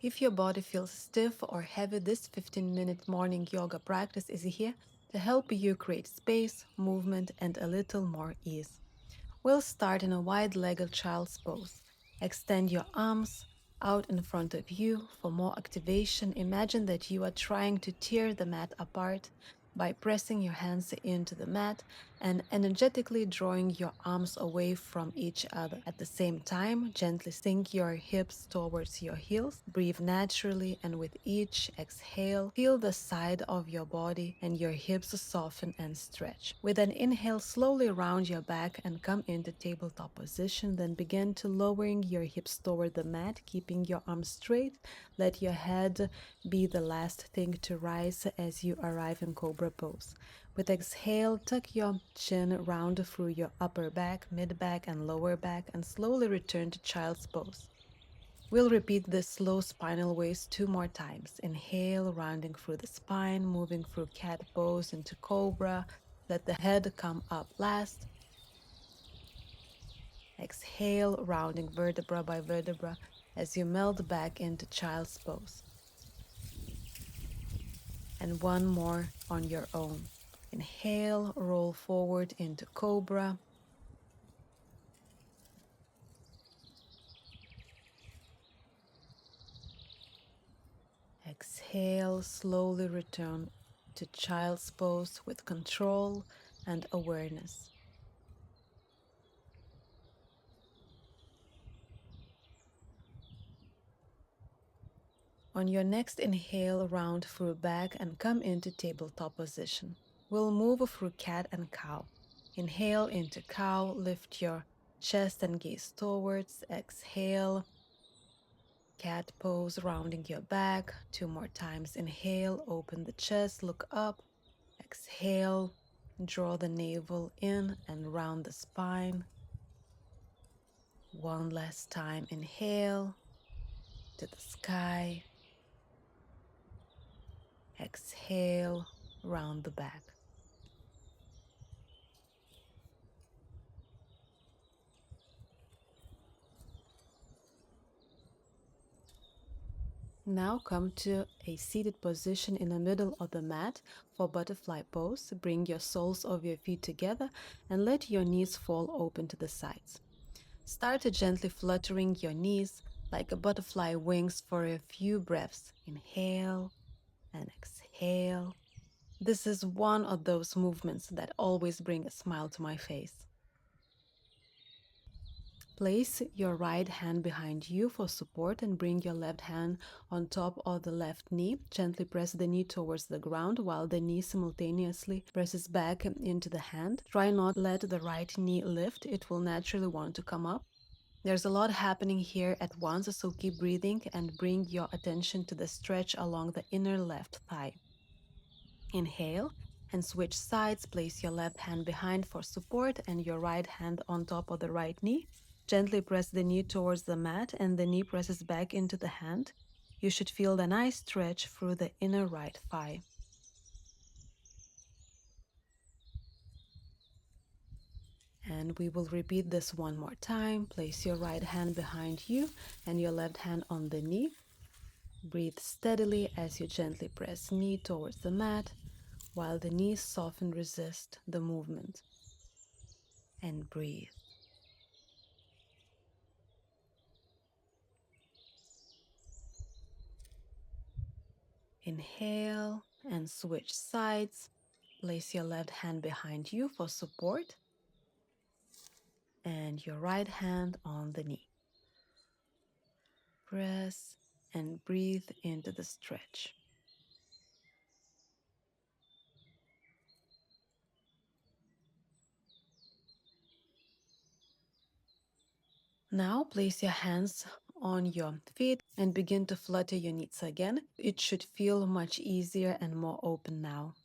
If your body feels stiff or heavy, this 15-minute morning yoga practice is here to help you create space, movement, and a little more ease. We'll start in a wide-legged child's pose. Extend your arms out in front of you. For more activation, imagine that you are trying to tear the mat apart by pressing your hands into the mat and energetically drawing your arms away from each other. At the same time, gently sink your hips towards your heels. Breathe naturally, and with each exhale, feel the side of your body and your hips soften and stretch. With an inhale, slowly round your back and come into tabletop position. Then begin to lowering your hips toward the mat, keeping your arms straight. Let your head be the last thing to rise as you arrive in Cobra pose. With exhale, tuck your chin round through your upper back, mid back, and lower back, and slowly return to child's pose. We'll repeat this slow spinal waves 2 more times. Inhale, rounding through the spine, moving through cat pose into cobra. Let the head come up last. Exhale, rounding vertebra by vertebra as you melt back into child's pose. And one more on your own. Inhale, roll forward into cobra. Exhale, slowly return to child's pose with control and awareness. On your next inhale, round through back and come into tabletop position. We'll move through cat and cow. Inhale into cow, lift your chest and gaze towards. Exhale, cat pose, rounding your back. 2 more times. Inhale, open the chest, look up. Exhale, draw the navel in and round the spine. One last time. Inhale to the sky. Exhale, round the back. Now come to a seated position in the middle of the mat for butterfly pose. Bring your soles of your feet together and let your knees fall open to the sides. Start gently fluttering your knees like a butterfly wings for a few breaths. Inhale and exhale. This is one of those movements that always bring a smile to my face. Place your right hand behind you for support and bring your left hand on top of the left knee. Gently press the knee towards the ground while the knee simultaneously presses back into the hand. Try not to let the right knee lift. It will naturally want to come up. There's a lot happening here at once, so keep breathing and bring your attention to the stretch along the inner left thigh. Inhale and switch sides. Place your left hand behind for support and your right hand on top of the right knee. Gently press the knee towards the mat and the knee presses back into the hand. You should feel the nice stretch through the inner right thigh. And we will repeat this one more time. Place your right hand behind you and your left hand on the knee. Breathe steadily as you gently press knee towards the mat while the knees soften, resist the movement. And breathe. Inhale and switch sides. Place your left hand behind you for support and your right hand on the knee. Press and breathe into the stretch. Now place your hands on your feet and begin to flutter your knees again. It should feel much easier and more open now.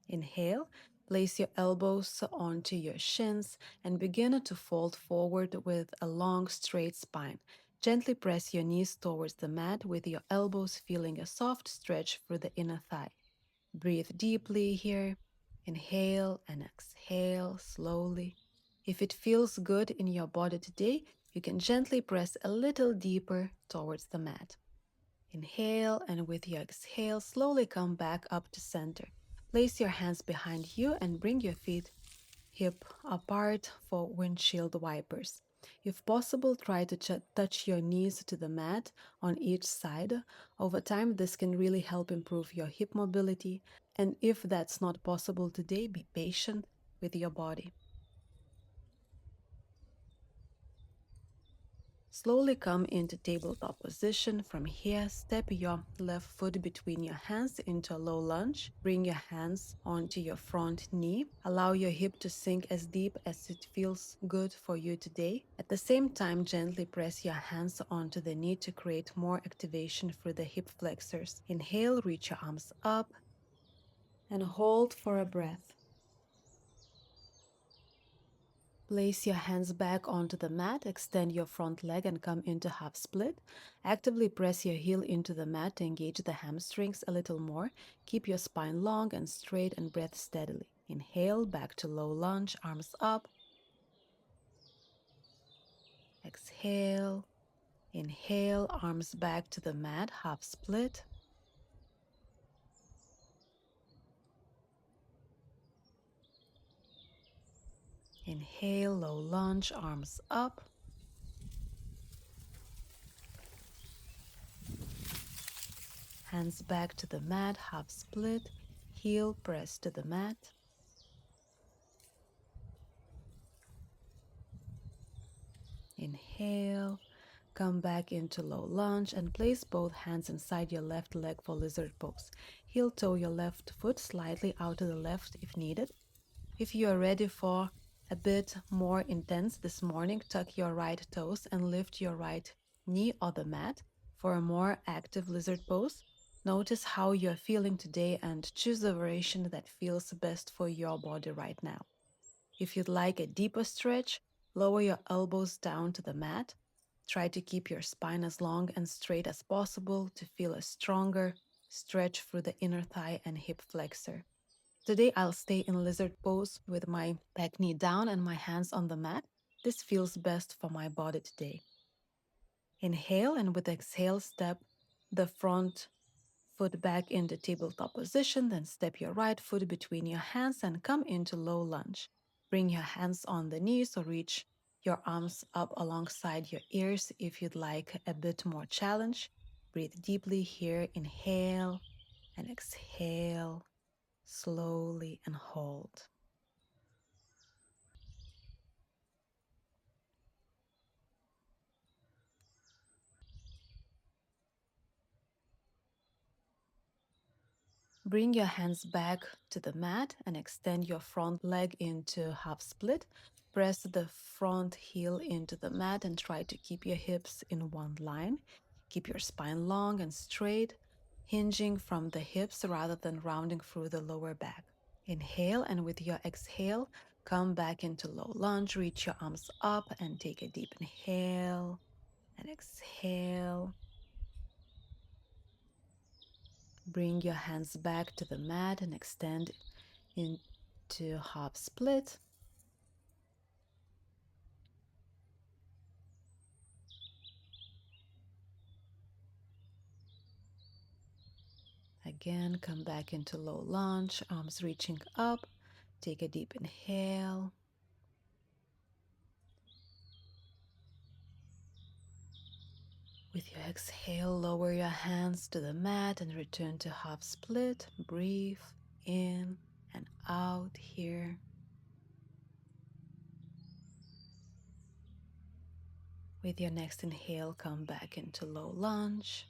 Inhale, place your elbows onto your shins and begin to fold forward with a long, straight spine. Gently press your knees towards the mat with your elbows feeling a soft stretch through the inner thigh. Breathe deeply here. Inhale and exhale slowly. If it feels good in your body today, you can gently press a little deeper towards the mat. Inhale, and with your exhale, slowly come back up to center. Place your hands behind you and bring your feet hip apart for windshield wipers. If possible, try to touch your knees to the mat on each side. Over time, this can really help improve your hip mobility. And if that's not possible today, be patient with your body. Slowly come into tabletop position. From here, step your left foot between your hands into a low lunge. Bring your hands onto your front knee. Allow your hip to sink as deep as it feels good for you today. At the same time, gently press your hands onto the knee to create more activation through the hip flexors. Inhale, reach your arms up, and hold for a breath. Place your hands back onto the mat, extend your front leg and come into half split. Actively press your heel into the mat to engage the hamstrings a little more. Keep your spine long and straight and breathe steadily. Inhale, back to low lunge, arms up. Exhale. Inhale, arms back to the mat, half split. Inhale, low lunge, arms up. Hands back to the mat, half split. Heel press to the mat. Inhale, come back into low lunge and place both hands inside your left leg for lizard pose. Heel toe your left foot slightly out to the left if needed. If you are ready for a bit more intense this morning, tuck your right toes and lift your right knee on the mat for a more active lizard pose. Notice how you're feeling today and choose the variation that feels best for your body right now. If you'd like a deeper stretch, lower your elbows down to the mat. Try to keep your spine as long and straight as possible to feel a stronger stretch through the inner thigh and hip flexor. Today, I'll stay in lizard pose with my back knee down and my hands on the mat. This feels best for my body today. Inhale, and with exhale, step the front foot back into tabletop position, then step your right foot between your hands and come into low lunge. Bring your hands on the knees or reach your arms up alongside your ears if you'd like a bit more challenge. Breathe deeply here. Inhale and exhale slowly and hold. Bring your hands back to the mat and extend your front leg into half split. Press the front heel into the mat and try to keep your hips in one line. Keep your spine long and straight, hinging from the hips rather than rounding through the lower back. Inhale, and with your exhale, come back into low lunge. Reach your arms up and take a deep inhale and exhale. Bring your hands back to the mat and extend into half split. Again, come back into low lunge, arms reaching up. Take a deep inhale. With your exhale, lower your hands to the mat and return to half split. Breathe in and out here. With your next inhale, come back into low lunge.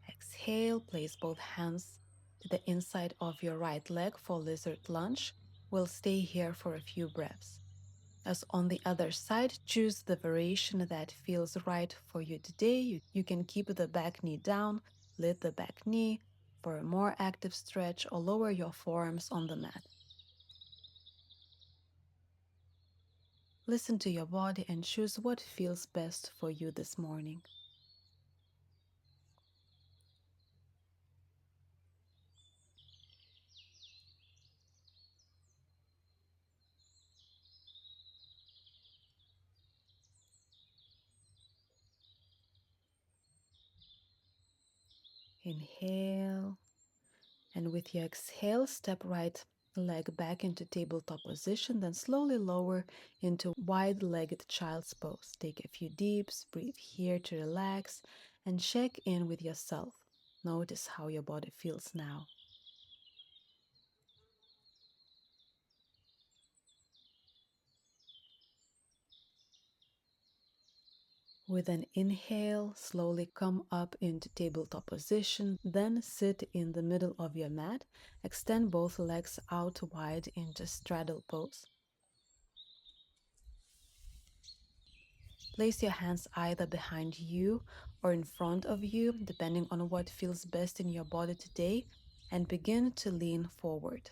Exhale, place both hands to the inside of your right leg for lizard lunge. We'll stay here for a few breaths. As on the other side, choose the variation that feels right for you today. You can keep the back knee down, lift the back knee for a more active stretch, or lower your forearms on the mat. Listen to your body and choose what feels best for you this morning. Inhale. And with your exhale, step right leg back into tabletop position, then slowly lower into wide-legged child's pose. Take a few deeps, breathe here to relax, and check in with yourself. Notice how your body feels now. With an inhale, slowly come up into tabletop position, then sit in the middle of your mat. Extend both legs out wide into straddle pose. Place your hands either behind you or in front of you, depending on what feels best in your body today, and begin to lean forward.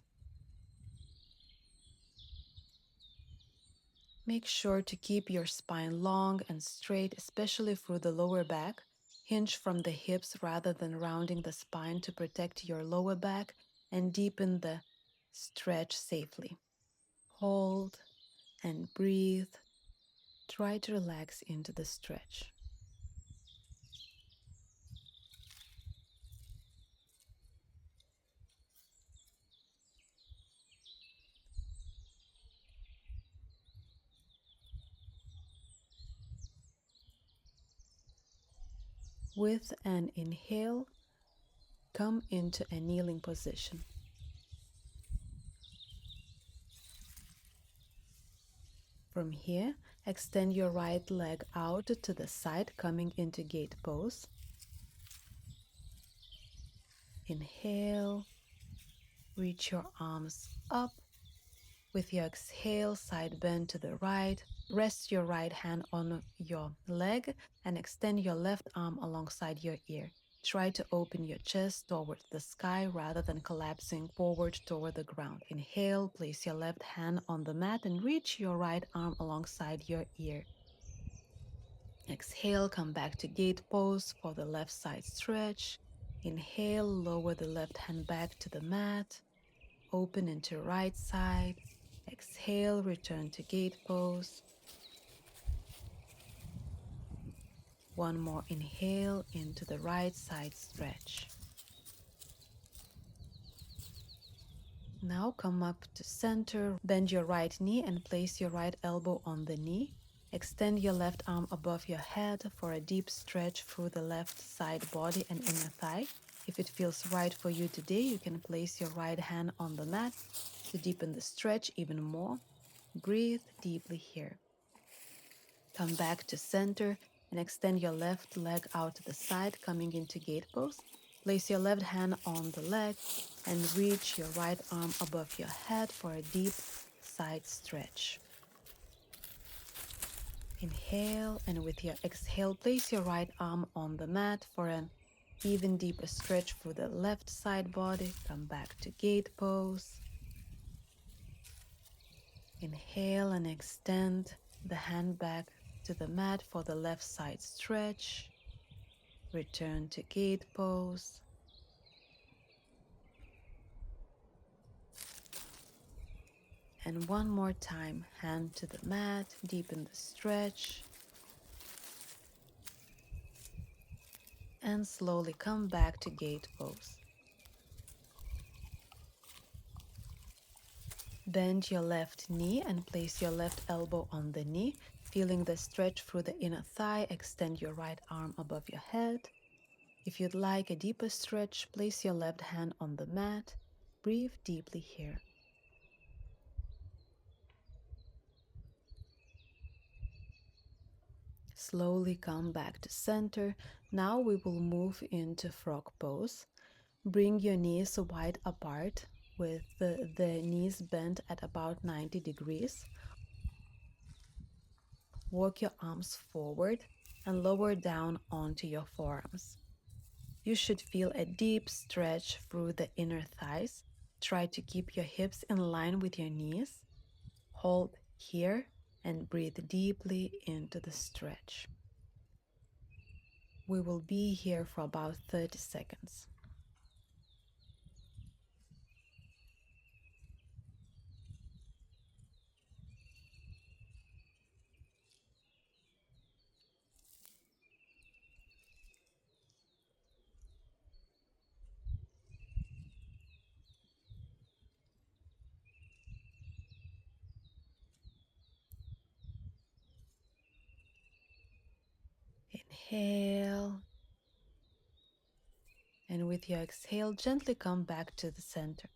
Make sure to keep your spine long and straight, especially through the lower back. Hinge from the hips rather than rounding the spine to protect your lower back and deepen the stretch safely. Hold and breathe. Try to relax into the stretch. With an inhale, come into a kneeling position. From here, extend your right leg out to the side, coming into gate pose. Inhale, reach your arms up. With your exhale, side bend to the right. Rest your right hand on your leg and extend your left arm alongside your ear. Try to open your chest towards the sky rather than collapsing forward toward the ground. Inhale, place your left hand on the mat and reach your right arm alongside your ear. Exhale, come back to gate pose for the left side stretch. Inhale, lower the left hand back to the mat. Open into right side. Exhale, return to gate pose. One more inhale into the right side stretch. Now come up to center. Bend your right knee and place your right elbow on the knee. Extend your left arm above your head for a deep stretch through the left side body and inner thigh. If it feels right for you today, you can place your right hand on the mat to deepen the stretch even more. Breathe deeply here. Come back to center and extend your left leg out to the side, coming into gate pose. Place your left hand on the leg and reach your right arm above your head for a deep side stretch. Inhale, and with your exhale, place your right arm on the mat for an even deeper stretch through the left side body. Come back to gate pose. Inhale and extend the hand back to the mat for the left side stretch. Return to gate pose. And one more time, hand to the mat, deepen the stretch. And slowly come back to gate pose. Bend your left knee and place your left elbow on the knee, feeling the stretch through the inner thigh. Extend your right arm above your head. If you'd like a deeper stretch, place your left hand on the mat. Breathe deeply here. Slowly come back to center. Now we will move into frog pose. Bring your knees wide apart with the knees bent at about 90 degrees. Walk your arms forward and lower down onto your forearms. You should feel a deep stretch through the inner thighs. Try to keep your hips in line with your knees. Hold here and breathe deeply into the stretch. We will be here for about 30 seconds. Inhale. And with your exhale, gently come back to the center.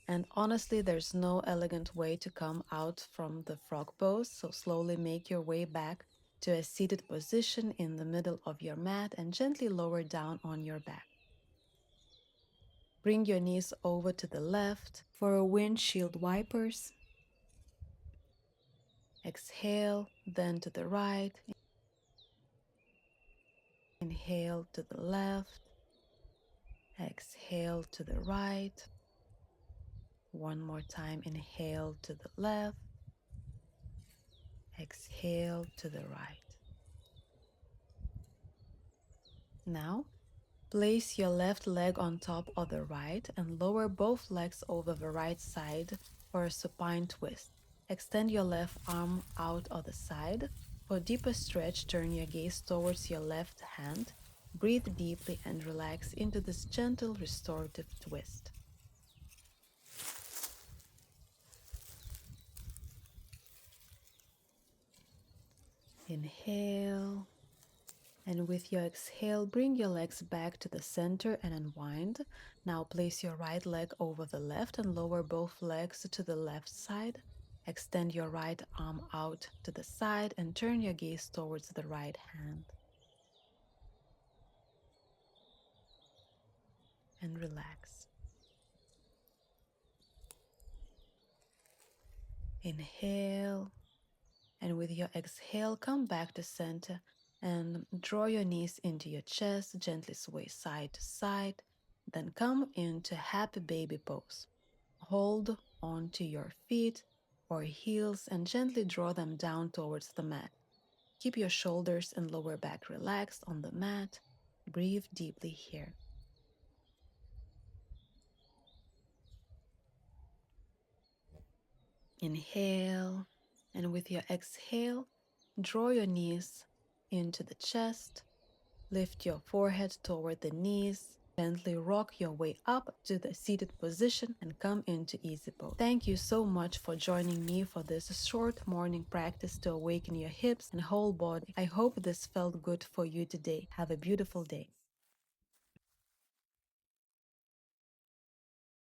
And honestly, there's no elegant way to come out from the frog pose, so slowly make your way back to a seated position in the middle of your mat and gently lower down on your back. Bring your knees over to the left for a windshield wipers. Exhale, then to the right. Inhale to the left. Exhale to the right. One more time, inhale to the left. Exhale to the right. Now, place your left leg on top of the right and lower both legs over the right side for a supine twist. Extend your left arm out of the side. For deeper stretch, turn your gaze towards your left hand. Breathe deeply and relax into this gentle restorative twist. Inhale. And with your exhale, bring your legs back to the center and unwind. Now place your right leg over the left and lower both legs to the left side. Extend your right arm out to the side and turn your gaze towards the right hand. And relax. Inhale. And with your exhale, come back to center and draw your knees into your chest, gently sway side to side. Then come into happy baby pose. Hold onto your feet or heels and gently draw them down towards the mat. Keep your shoulders and lower back relaxed on the mat. Breathe deeply here. Inhale, and with your exhale, draw your knees into the chest. Lift your forehead toward the knees. Gently rock your way up to the seated position and come into easy pose. Thank you so much for joining me for this short morning practice to awaken your hips and whole body. I hope this felt good for you today. Have a beautiful day.